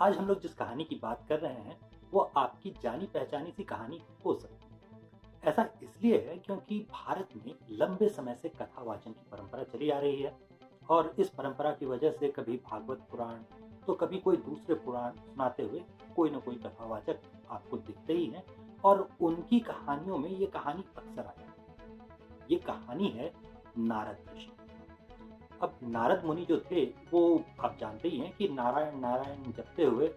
आज हम लोग जिस कहानी की बात कर रहे हैं वो आपकी जानी पहचानी सी कहानी हो सकती है। ऐसा इसलिए है क्योंकि भारत में लंबे समय से कथा वाचन की परंपरा चली आ रही है और इस परंपरा की वजह से कभी भागवत पुराण तो कभी कोई दूसरे पुराण सुनाते हुए कोई न कोई कथावाचक आपको दिखते ही हैं और उनकी कहानियों में ये कहानी अक्सर आ जाती है। ये कहानी है नारद ऋषि। अब नारद मुनि जो थे वो आप जानते ही हैं कि नारायण नारायण जपते हुए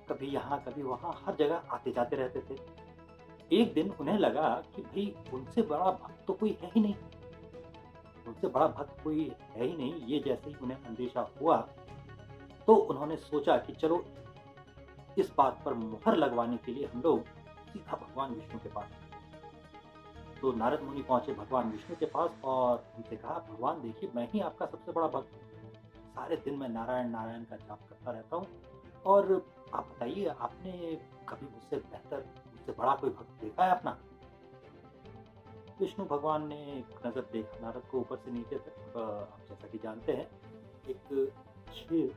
कभी यहाँ कभी वहाँ हर जगह आते जाते रहते थे। एक दिन उन्हें लगा कि भाई उनसे बड़ा भक्त तो कोई है ही नहीं, उनसे बड़ा भक्त कोई है ही नहीं। ये जैसे ही उन्हें अंदेशा हुआ तो उन्होंने सोचा कि चलो इस बात पर मुहर लगवाने के लिए हम लोग सीधा भगवान विष्णु के पास। तो नारद मुनि पहुंचे भगवान विष्णु के पास और उनसे कहा, भगवान देखिए मैं ही आपका सबसे बड़ा भक्त हूँ, सारे दिन मैं नारायण नारायण का जाप करता रहता हूँ और आप बताइए आपने कभी मुझसे बेहतर मुझसे बड़ा कोई भक्त देखा है अपना? विष्णु भगवान ने एक नजर देखा नारद को ऊपर से नीचे तक। आप जैसा कि जानते हैं एक क्षीर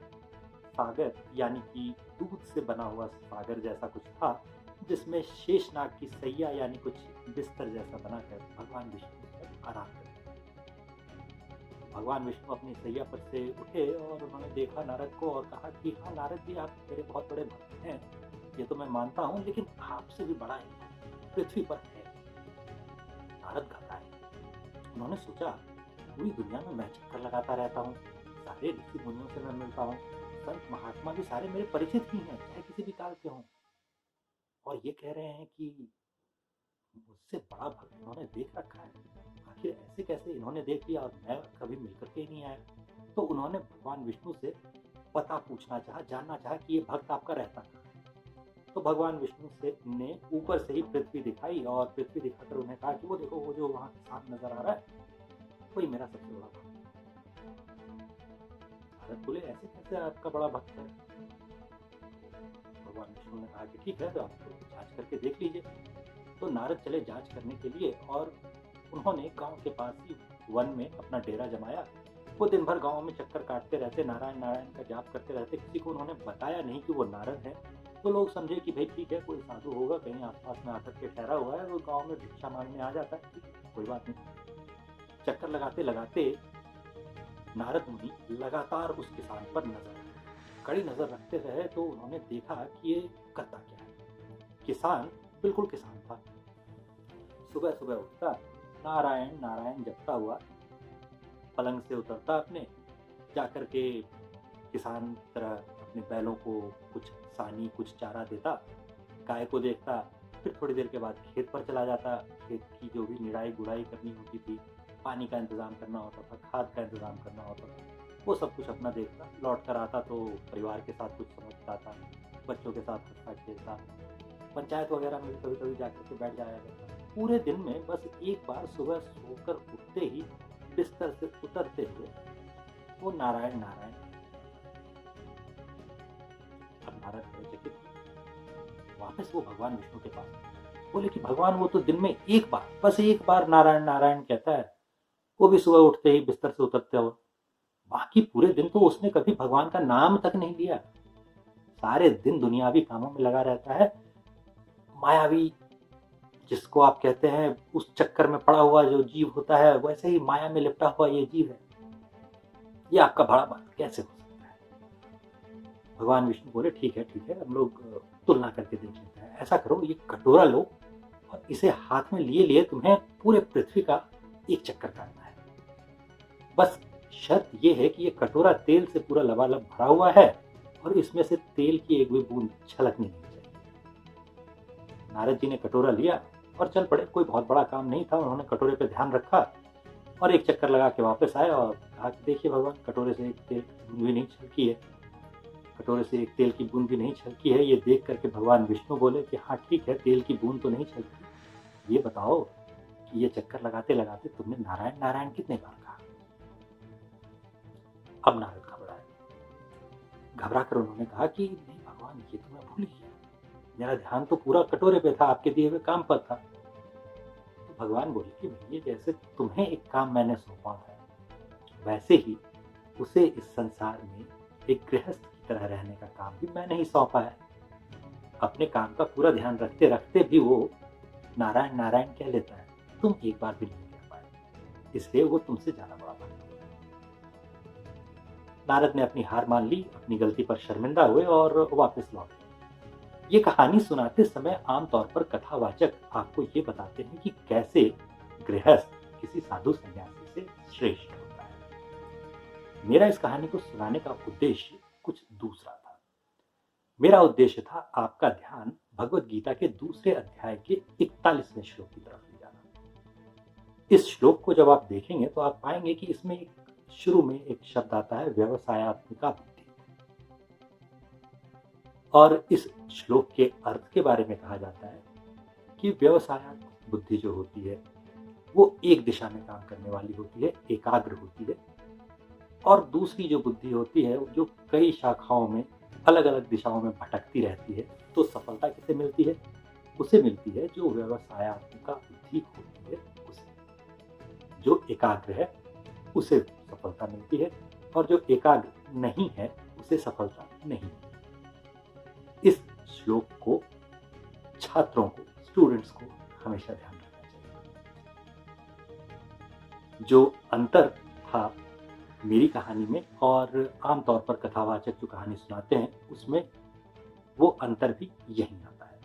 सागर यानी कि दूध से बना हुआ सागर जैसा कुछ था जिसमें शेषनाग की सैया यानी कुछ बिस्तर जैसा बनाकर भगवान विष्णु उस पर आराम करते। भगवान विष्णु अपनी सैया पर से उठे और उन्होंने देखा नारद को और कहा कि हाँ नारद जी आप मेरे बहुत बड़े भक्त हैं, ये तो मैं मानता हूँ, लेकिन आपसे भी बड़ा है पृथ्वी पर है। नारद घबराए। उन्होंने सोचा पूरी दुनिया में मैं चक्कर लगाता रहता हूँ, सारे ऋषि मुनियों से मैं मिलता हूँ, संत महात्मा भी सारे मेरे परिचित ही हैं चाहे किसी भी काल के हों, और ये कह रहे हैं कि मुझसे बड़ा भक्त इन्होंने देख रखा है। आखिर ऐसे कैसे इन्होंने देख लिया और मैं कभी मिलकर के ही नहीं आया। तो उन्होंने भगवान विष्णु से पता पूछना चाहा, जानना चाहा कि ये भक्त आपका रहता कहाँ है। तो भगवान विष्णु से ने ऊपर से ही पृथ्वी दिखाई और पृथ्वी दिखाकर उन्हें कहा कि वो देखो वो जो वहाँ किसान नजर आ रहा है वही मेरा सबसे बड़ा भक्त है। भारत बोले ऐसे कैसे आपका बड़ा भक्त है? भगवान विष्णु ने कहा कि ठीक है तो आप जांच करके देख लीजिए। तो नारद चले जांच करने के लिए और उन्होंने गांव के पास ही वन में अपना डेरा जमाया। वो दिन भर गांव में चक्कर काटते रहते, नारायण नारायण का जाप करते रहते। किसी को उन्होंने बताया नहीं कि वो नारद है। तो लोग समझे कि भाई ठीक है कोई साधु होगा कहीं आसपास में आकर के ठहरा हुआ है, वो गांव में भिक्षा मांगने आ जाता है, ठीक है कोई बात नहीं। चक्कर लगाते लगाते नारद मुनि लगातार उस किसान पर कड़ी नजर रखते रहे। तो उन्होंने देखा कि ये करता क्या है। किसान बिल्कुल किसान था। सुबह सुबह उठता, नारायण नारायण जपता हुआ पलंग से उतरता, अपने जाकर के किसान तरह अपने बैलों को कुछ सानी कुछ चारा देता, गाय को देखता, फिर थोड़ी देर के बाद खेत पर चला जाता। खेत की जो भी निराई गुड़ाई करनी होती थी, पानी का इंतजाम करना होता था, खाद का इंतजाम करना होता था, वो सब कुछ अपना देखता। लौट कर आता तो परिवार के साथ कुछ समय बिताता, बच्चों के साथ हंसता खेलता, पंचायत वगैरह में भी कभी कभी जाकर के बैठ जाया करता। पूरे दिन में बस एक बार सुबह सोकर उठते ही बिस्तर से उतरते हुए वो नारायण नारायण। अब नारद बड़े चकित हुए। वापस वो भगवान विष्णु के पास बोले कि भगवान वो तो दिन में एक बार बस एक बार नारायण नारायण कहता है, वो भी सुबह उठते ही बिस्तर से उतरते हो, बाकी पूरे दिन तो उसने कभी भगवान का नाम तक नहीं लिया। सारे दिन दुनियावी कामों में लगा रहता है। मायावी जिसको आप कहते हैं उस चक्कर में पड़ा हुआ जो जीव होता है, वैसे ही माया में लिपटा हुआ ये जीव है, ये आपका बड़ा भक्त कैसे हो सकता है? भगवान विष्णु बोले ठीक है हम लोग तुलना करके देख लेते हैं। ऐसा करो ये कटोरा लो और इसे हाथ में लिए लिए तुम्हें पूरे पृथ्वी का एक चक्कर काटना है। बस शर्त ये है कि ये कटोरा तेल से पूरा लबालब भरा हुआ है और इसमें से तेल की एक भी बूंद छलकनी नहीं चाहिए। नारद जी ने कटोरा लिया और चल पड़े। कोई बहुत बड़ा काम नहीं था। उन्होंने कटोरे पे ध्यान रखा और एक चक्कर लगा के वापस आए और कहा कि देखिए भगवान कटोरे से एक तेल की बूंद भी नहीं छलकी है, कटोरे से एक तेल की बूंद भी नहीं छलकी है। ये देख करके भगवान विष्णु बोले कि हाँ ठीक है तेल की बूंद तो नहीं छलकी, ये बताओ कि ये चक्कर लगाते लगाते तुमने नारायण नारायण कितने बार कहा? अब नारद घबराए। घबरा कर उन्होंने कहा कि नहीं भगवान ये तो मैं भूल गया, मेरा ध्यान तो पूरा कटोरे पे था, आपके दिए हुए काम पर था। तो भगवान बोले कि भैया जैसे तुम्हें एक काम मैंने सौंपा था वैसे ही उसे इस संसार में एक गृहस्थ की तरह रहने का काम भी मैंने ही सौंपा है। अपने काम का पूरा ध्यान रखते रखते भी वो नारायण नारायण कह लेता है, तुम एक बार भी नहीं कह पाए, इसलिए वो तुमसे ज्यादा बड़ा भागी है। नारद ने अपनी हार मान ली, अपनी गलती पर शर्मिंदा हुए और वापस लौट गए। ये कहानी सुनाते समय आमतौर पर कथावाचक आपको ये बताते हैं कि कैसे गृहस्थ किसी साधु सन्यासी से श्रेष्ठ होता है। मेरा इस कहानी को सुनाने का उद्देश्य कुछ दूसरा था। मेरा उद्देश्य था आपका ध्यान भगवत गीता के दूसरे अध्याय के 41वें श्लोक की तरफ ले जाना। इस श्लोक को जब आप देखेंगे तो आप पाएंगे कि इसमें शुरू में एक शब्द आता है, व्यवसायात्मिका बुद्धि। और इस श्लोक के अर्थ के बारे में कहा जाता है कि व्यवसायात्मक बुद्धि जो होती है वो एक दिशा में काम करने वाली होती है, एकाग्र होती है, और दूसरी जो बुद्धि होती है जो कई शाखाओं में अलग अलग दिशाओं में भटकती रहती है। तो सफलता किसे मिलती है? उसे मिलती है जो व्यवसायात्मिका बुद्धि होती है, उसे। जो एकाग्र है उसे सफलता मिलती है, और जो एकाग्र नहीं है उसे सफलता नहीं मिलती। इस श्लोक को छात्रों को, स्टूडेंट्स को हमेशा ध्यान रखना चाहिए। जो अंतर था मेरी कहानी में और आमतौर पर कथावाचक जो कहानी सुनाते हैं उसमें, वो अंतर भी यही आता है।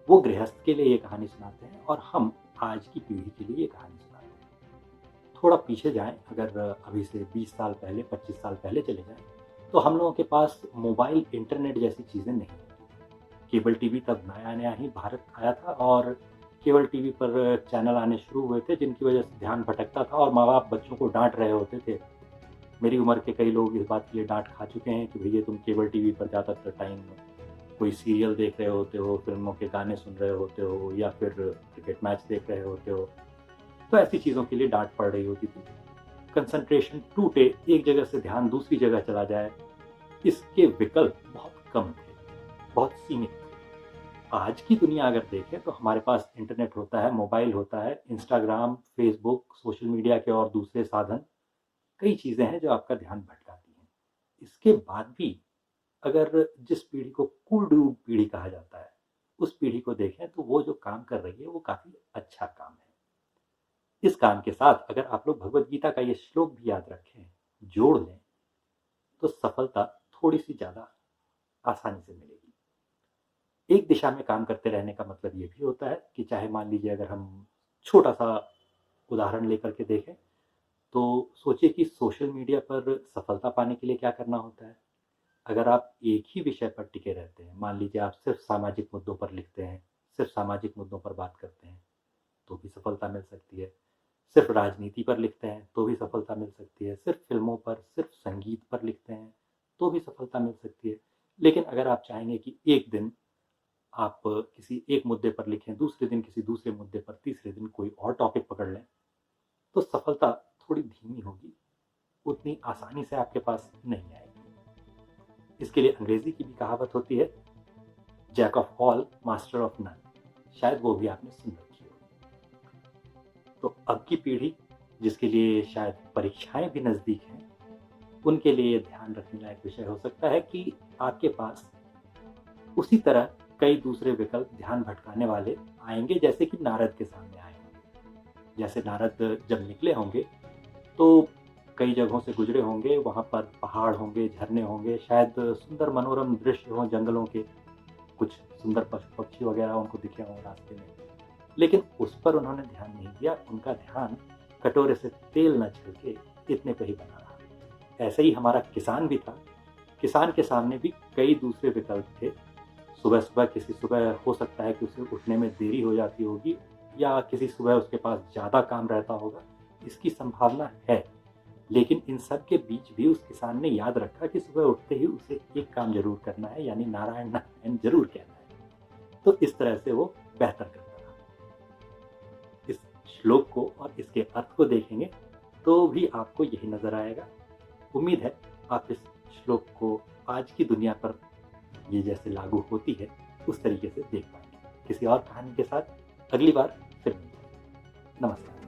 वो गृहस्थ के लिए ये कहानी सुनाते हैं और हम आज की पीढ़ी के लिए ये कहानी सुनाते हैं। थोड़ा पीछे जाएं, अगर अभी से 20 साल पहले, 25 साल पहले चले जाएं, तो हम लोगों के पास मोबाइल, इंटरनेट जैसी चीज़ें नहीं होती। केबल टीवी तब नया नया ही भारत आया था और केबल टीवी पर चैनल आने शुरू हुए थे जिनकी वजह से ध्यान भटकता था और माँ बाप बच्चों को डांट रहे होते थे। मेरी उम्र के कई लोग इस बात के लिए डांट खा चुके हैं कि भैया तुम केबल टीवी पर ज़्यादातर टाइम कोई सीरियल देख रहे होते हो, फिल्मों के गाने सुन रहे होते हो, या फिर क्रिकेट मैच देख रहे होते हो। तो ऐसी चीज़ों के लिए डांट पड़ रही होती थी। कंसंट्रेशन टूटे, एक जगह से ध्यान दूसरी जगह चला जाए, इसके विकल्प बहुत कम थे, बहुत सीमित थे। आज की दुनिया अगर देखें तो हमारे पास इंटरनेट होता है, मोबाइल होता है, इंस्टाग्राम, फेसबुक, सोशल मीडिया के और दूसरे साधन, कई चीज़ें हैं जो आपका ध्यान भटकाती हैं। इसके बाद भी अगर जिस पीढ़ी को कूल डूड पीढ़ी कहा जाता है, उस पीढ़ी को देखें तो वो जो काम कर रही है वो काफ़ी अच्छा काम है। इस काम के साथ अगर आप लोग भगवत गीता का ये श्लोक भी याद रखें, जोड़ लें, तो सफलता थोड़ी सी ज़्यादा आसानी से मिलेगी। एक दिशा में काम करते रहने का मतलब ये भी होता है कि चाहे मान लीजिए अगर हम छोटा सा उदाहरण लेकर के देखें, तो सोचिए कि सोशल मीडिया पर सफलता पाने के लिए क्या करना होता है। अगर आप एक ही विषय पर टिके रहते हैं, मान लीजिए आप सिर्फ सामाजिक मुद्दों पर लिखते हैं, सिर्फ सामाजिक मुद्दों पर बात करते हैं, तो भी सफलता मिल सकती है। सिर्फ राजनीति पर लिखते हैं तो भी सफलता मिल सकती है। सिर्फ फिल्मों पर, सिर्फ संगीत पर लिखते हैं तो भी सफलता मिल सकती है। लेकिन अगर आप चाहेंगे कि एक दिन आप किसी एक मुद्दे पर लिखें, दूसरे दिन किसी दूसरे मुद्दे पर, तीसरे दिन कोई और टॉपिक पकड़ लें, तो सफलता थोड़ी धीमी होगी, उतनी आसानी से आपके पास नहीं आएगी। इसके लिए अंग्रेजी की भी कहावत होती है, jack of all master of none. शायद वो भी आपने सुन रखी हो। तो अब की पीढ़ी जिसके लिए शायद परीक्षाएं भी नजदीक हैं, उनके लिए ध्यान रखने लायक विषय हो सकता है कि आपके पास उसी तरह कई दूसरे विकल्प ध्यान भटकाने वाले आएंगे, जैसे कि नारद के सामने आए होंगे। जैसे नारद जब निकले होंगे तो कई जगहों से गुजरे होंगे, वहाँ पर पहाड़ होंगे, झरने होंगे, शायद सुंदर मनोरम दृश्य हों जंगलों के, कुछ सुंदर पशु पक्षी वगैरह उनको दिखे हों रास्ते में, लेकिन उस पर उन्होंने ध्यान नहीं दिया। उनका ध्यान कटोरे से तेल न छिड़के इतने पे ही बना रहा। ऐसे ही हमारा किसान भी था। किसान के सामने भी कई दूसरे विकल्प थे। सुबह सुबह किसी सुबह हो सकता है कि उसे उठने में देरी हो जाती होगी, या किसी सुबह उसके पास ज़्यादा काम रहता होगा, इसकी संभावना है। लेकिन इन सब के बीच भी उस किसान ने याद रखा कि सुबह उठते ही उसे एक काम जरूर करना है, यानी नारायण नारायण जरूर कहना है। तो इस तरह से वो बेहतर करता रहा। इस श्लोक को और इसके अर्थ को देखेंगे तो भी आपको यही नजर आएगा। उम्मीद है आप इस श्लोक को आज की दुनिया पर ये जैसे लागू होती है उस तरीके से देख पाएंगे। किसी और कहानी के साथ अगली बार फिर मिलेंगे। नमस्कार।